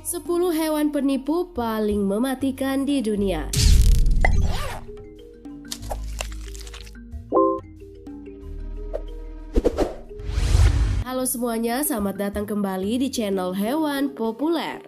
10 hewan penipu paling mematikan di dunia. Halo semuanya, selamat datang kembali di channel Hewan Populer.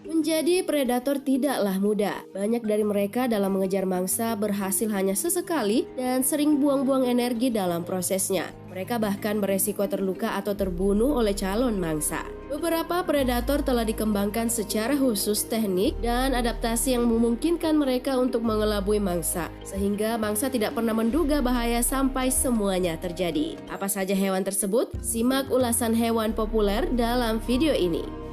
Menjadi predator tidaklah mudah. Banyak dari mereka dalam mengejar mangsa berhasil hanya sesekali dan sering buang-buang energi dalam prosesnya. Mereka bahkan beresiko terluka atau terbunuh oleh calon mangsa. Beberapa predator telah dikembangkan secara khusus teknik dan adaptasi yang memungkinkan mereka untuk mengelabui mangsa, sehingga mangsa tidak pernah menduga bahaya sampai semuanya terjadi. Apa saja hewan tersebut? Simak ulasan hewan populer dalam video ini.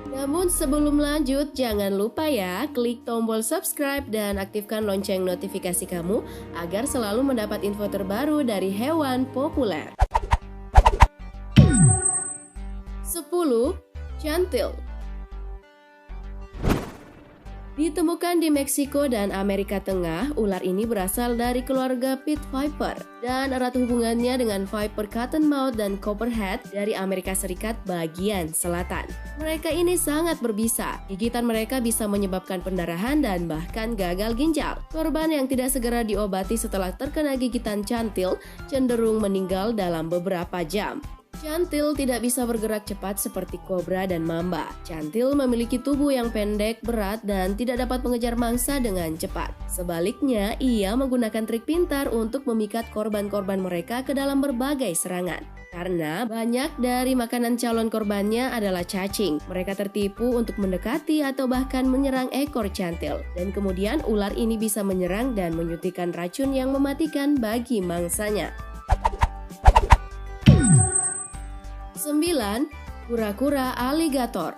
Namun sebelum lanjut, jangan lupa ya, klik tombol subscribe dan aktifkan lonceng notifikasi kamu agar selalu mendapat info terbaru dari hewan populer. 10. Chantil. Ditemukan di Meksiko dan Amerika Tengah, ular ini berasal dari keluarga pit viper dan erat hubungannya dengan viper cottonmouth dan copperhead dari Amerika Serikat bagian selatan. Mereka ini sangat berbisa. Gigitan mereka bisa menyebabkan pendarahan dan bahkan gagal ginjal. Korban yang tidak segera diobati setelah terkena gigitan chantil cenderung meninggal dalam beberapa jam. Chantil tidak bisa bergerak cepat seperti kobra dan mamba. Chantil memiliki tubuh yang pendek, berat, dan tidak dapat mengejar mangsa dengan cepat. Sebaliknya, ia menggunakan trik pintar untuk memikat korban-korban mereka ke dalam berbagai serangan. Karena banyak dari makanan calon korbannya adalah cacing, mereka tertipu untuk mendekati atau bahkan menyerang ekor chantil. Dan kemudian ular ini bisa menyerang dan menyuntikkan racun yang mematikan bagi mangsanya. 9. Kura-kura aligator.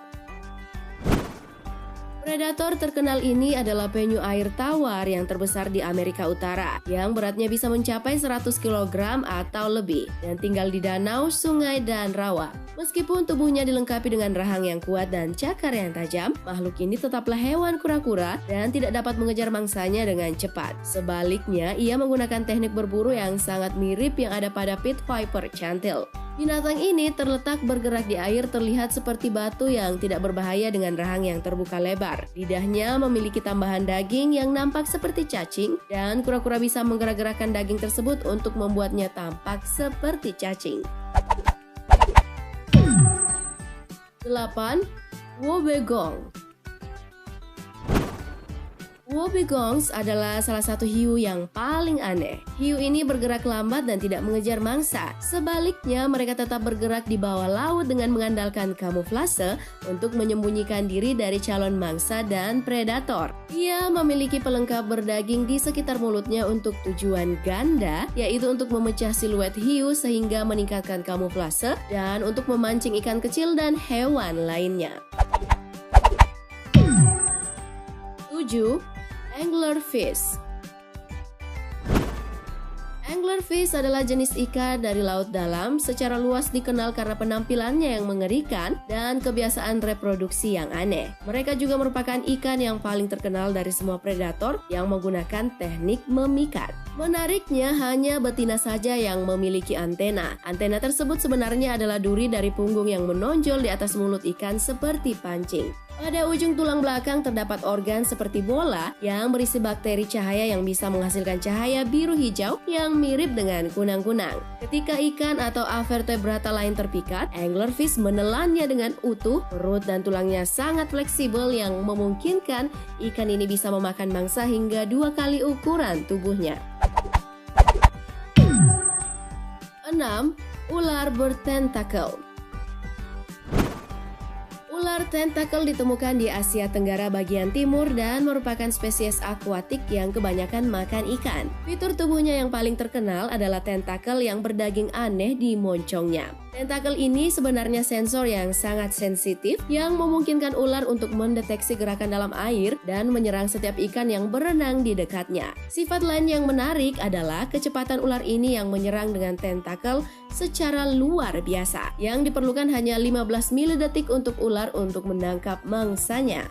Predator terkenal ini adalah penyu air tawar yang terbesar di Amerika Utara, yang beratnya bisa mencapai 100 kg atau lebih, dan tinggal di danau, sungai, dan rawa. Meskipun tubuhnya dilengkapi dengan rahang yang kuat dan cakar yang tajam, makhluk ini tetaplah hewan kura-kura dan tidak dapat mengejar mangsanya dengan cepat. Sebaliknya, ia menggunakan teknik berburu yang sangat mirip yang ada pada pit viper chantil. Binatang ini terletak bergerak di air, terlihat seperti batu yang tidak berbahaya dengan rahang yang terbuka lebar. Lidahnya memiliki tambahan daging yang nampak seperti cacing, dan kura-kura bisa menggerak-gerakkan daging tersebut untuk membuatnya tampak seperti cacing. 8. Wobbegong. Wobbegongs adalah salah satu hiu yang paling aneh. Hiu ini bergerak lambat dan tidak mengejar mangsa. Sebaliknya, mereka tetap bergerak di bawah laut dengan mengandalkan kamuflase untuk menyembunyikan diri dari calon mangsa dan predator. Ia memiliki pelengkap berdaging di sekitar mulutnya untuk tujuan ganda, yaitu untuk memecah siluet hiu sehingga meningkatkan kamuflase dan untuk memancing ikan kecil dan hewan lainnya. 7. Anglerfish. Anglerfish adalah jenis ikan dari laut dalam, secara luas dikenal karena penampilannya yang mengerikan dan kebiasaan reproduksi yang aneh. Mereka juga merupakan ikan yang paling terkenal dari semua predator yang menggunakan teknik memikat. Menariknya, hanya betina saja yang memiliki antena. Antena tersebut sebenarnya adalah duri dari punggung yang menonjol di atas mulut ikan seperti pancing. Pada ujung tulang belakang terdapat organ seperti bola yang berisi bakteri cahaya yang bisa menghasilkan cahaya biru hijau yang mirip dengan kunang-kunang. Ketika ikan atau avertebrata lain terpikat, anglerfish menelannya dengan utuh. Perut dan tulangnya sangat fleksibel yang memungkinkan ikan ini bisa memakan mangsa hingga 2 kali ukuran tubuhnya. 6. Ular bertentakel. Ular tentakel ditemukan di Asia Tenggara bagian timur dan merupakan spesies akuatik yang kebanyakan makan ikan. Fitur tubuhnya yang paling terkenal adalah tentakel yang berdaging aneh di moncongnya. Tentakel ini sebenarnya sensor yang sangat sensitif yang memungkinkan ular untuk mendeteksi gerakan dalam air dan menyerang setiap ikan yang berenang di dekatnya. Sifat lain yang menarik adalah kecepatan ular ini yang menyerang dengan tentakel secara luar biasa, yang diperlukan hanya 15 milidetik untuk ular untuk menangkap mangsanya.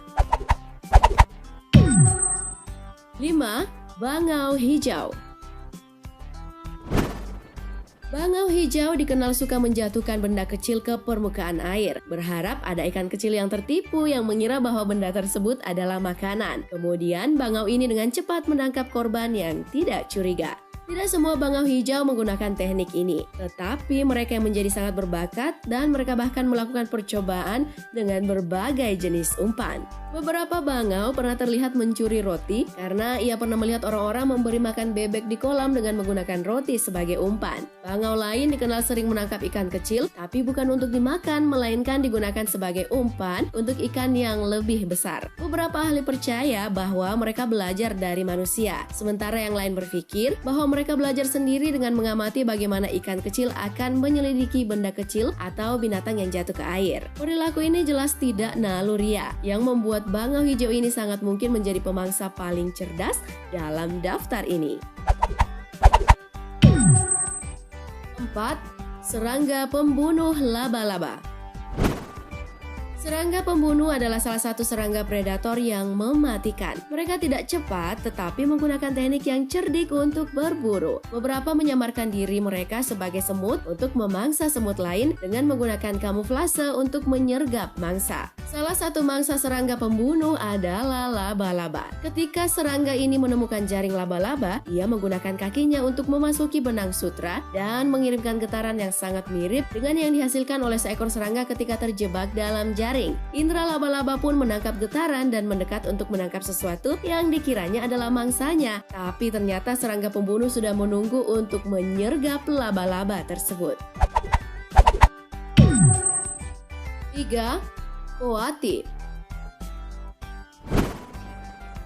5. Bangau hijau. Bangau hijau dikenal suka menjatuhkan benda kecil ke permukaan air, berharap ada ikan kecil yang tertipu yang mengira bahwa benda tersebut adalah makanan. Kemudian bangau ini dengan cepat menangkap korban yang tidak curiga. Tidak semua bangau hijau menggunakan teknik ini, tetapi mereka yang menjadi sangat berbakat dan mereka bahkan melakukan percobaan dengan berbagai jenis umpan. Beberapa bangau pernah terlihat mencuri roti karena ia pernah melihat orang-orang memberi makan bebek di kolam dengan menggunakan roti sebagai umpan. Bangau lain dikenal sering menangkap ikan kecil, tapi bukan untuk dimakan, melainkan digunakan sebagai umpan untuk ikan yang lebih besar. Beberapa ahli percaya bahwa mereka belajar dari manusia, sementara yang lain berpikir bahwa mereka belajar sendiri dengan mengamati bagaimana ikan kecil akan menyelidiki benda kecil atau binatang yang jatuh ke air. Perilaku ini jelas tidak naluriah, yang membuat bangau hijau ini sangat mungkin menjadi pemangsa paling cerdas dalam daftar ini. 4. Serangga pembunuh laba-laba. Serangga pembunuh adalah salah satu serangga predator yang mematikan. Mereka tidak cepat, tetapi menggunakan teknik yang cerdik untuk berburu. Beberapa menyamarkan diri mereka sebagai semut untuk memangsa semut lain dengan menggunakan kamuflase untuk menyergap mangsa. Salah satu mangsa serangga pembunuh adalah laba-laba. Ketika serangga ini menemukan jaring laba-laba, ia menggunakan kakinya untuk memasuki benang sutra dan mengirimkan getaran yang sangat mirip dengan yang dihasilkan oleh seekor serangga ketika terjebak dalam jaring. Indra laba-laba pun menangkap getaran dan mendekat untuk menangkap sesuatu yang dikiranya adalah mangsanya. Tapi ternyata serangga pembunuh sudah menunggu untuk menyergap laba-laba tersebut. 3. Koati.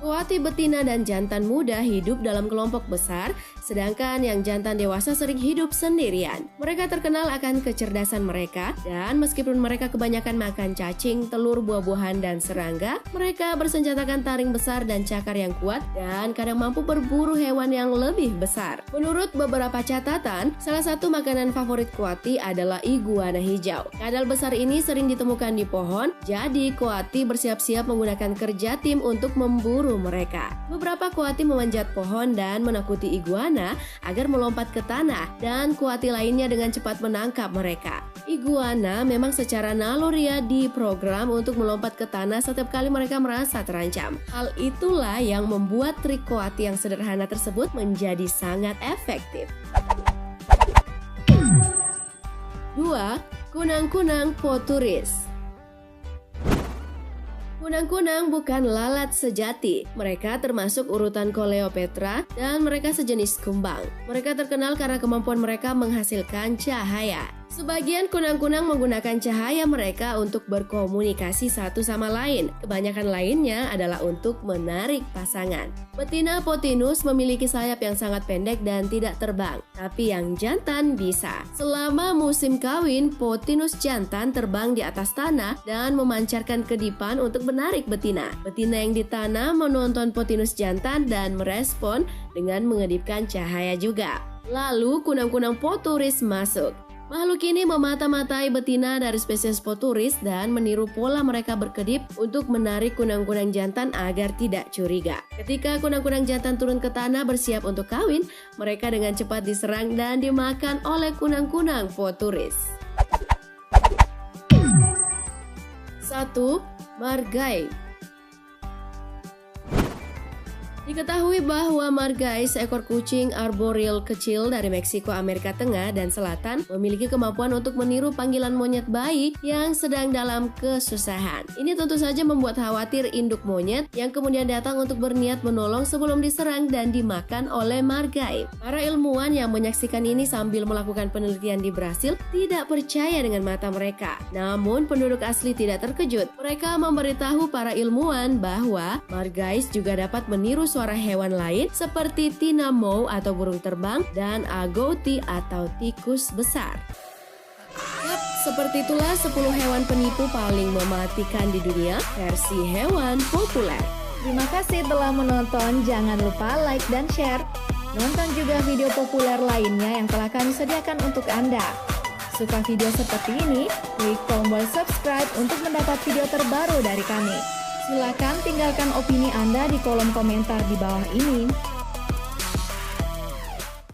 Koati betina dan jantan muda hidup dalam kelompok besar, sedangkan yang jantan dewasa sering hidup sendirian. Mereka terkenal akan kecerdasan mereka, dan meskipun mereka kebanyakan makan cacing, telur, buah-buahan, dan serangga, mereka bersenjatakan taring besar dan cakar yang kuat, dan kadang mampu berburu hewan yang lebih besar. Menurut beberapa catatan, salah satu makanan favorit koati adalah iguana hijau. Kadal besar ini sering ditemukan di pohon, jadi koati bersiap-siap menggunakan kerja tim untuk memburu mereka. Beberapa koati memanjat pohon dan menakuti iguana agar melompat ke tanah, dan koati lainnya dengan cepat menangkap mereka. Iguana memang secara naluriah diprogram untuk melompat ke tanah setiap kali mereka merasa terancam. Hal itulah yang membuat trik koati yang sederhana tersebut menjadi sangat efektif. 2. Kunang-kunang poturis. Kunang-kunang bukan lalat sejati. Mereka termasuk urutan Coleopatra dan mereka sejenis kumbang. Mereka terkenal karena kemampuan mereka menghasilkan cahaya. Sebagian kunang-kunang menggunakan cahaya mereka untuk berkomunikasi satu sama lain. Kebanyakan lainnya adalah untuk menarik pasangan. Betina Potinus memiliki sayap yang sangat pendek dan tidak terbang, tapi yang jantan bisa. Selama musim kawin, Potinus jantan terbang di atas tanah dan memancarkan kedipan untuk menarik betina. Betina yang ditanam menonton Potinus jantan dan merespon dengan mengedipkan cahaya juga. Lalu kunang-kunang poturis masuk. Makhluk ini memata-matai betina dari spesies poturis dan meniru pola mereka berkedip untuk menarik kunang-kunang jantan agar tidak curiga. Ketika kunang-kunang jantan turun ke tanah bersiap untuk kawin, mereka dengan cepat diserang dan dimakan oleh kunang-kunang poturis. 1. Margai. Diketahui bahwa margai, seekor kucing arboreal kecil dari Meksiko, Amerika Tengah dan Selatan, memiliki kemampuan untuk meniru panggilan monyet bayi yang sedang dalam kesusahan. Ini tentu saja membuat khawatir induk monyet yang kemudian datang untuk berniat menolong sebelum diserang dan dimakan oleh margai. Para ilmuwan yang menyaksikan ini sambil melakukan penelitian di Brasil tidak percaya dengan mata mereka. Namun penduduk asli tidak terkejut. Mereka memberitahu para ilmuwan bahwa margais juga dapat meniru suara hewan lain seperti tinamou atau burung terbang dan agouti atau tikus besar. Yap, seperti itulah 10 hewan penipu paling mematikan di dunia versi hewan populer. Terima kasih telah menonton, jangan lupa like dan share. Nonton juga video populer lainnya yang telah kami sediakan untuk Anda. Suka video seperti ini? Klik tombol subscribe untuk mendapat video terbaru dari kami. Silakan tinggalkan opini Anda di kolom komentar di bawah ini.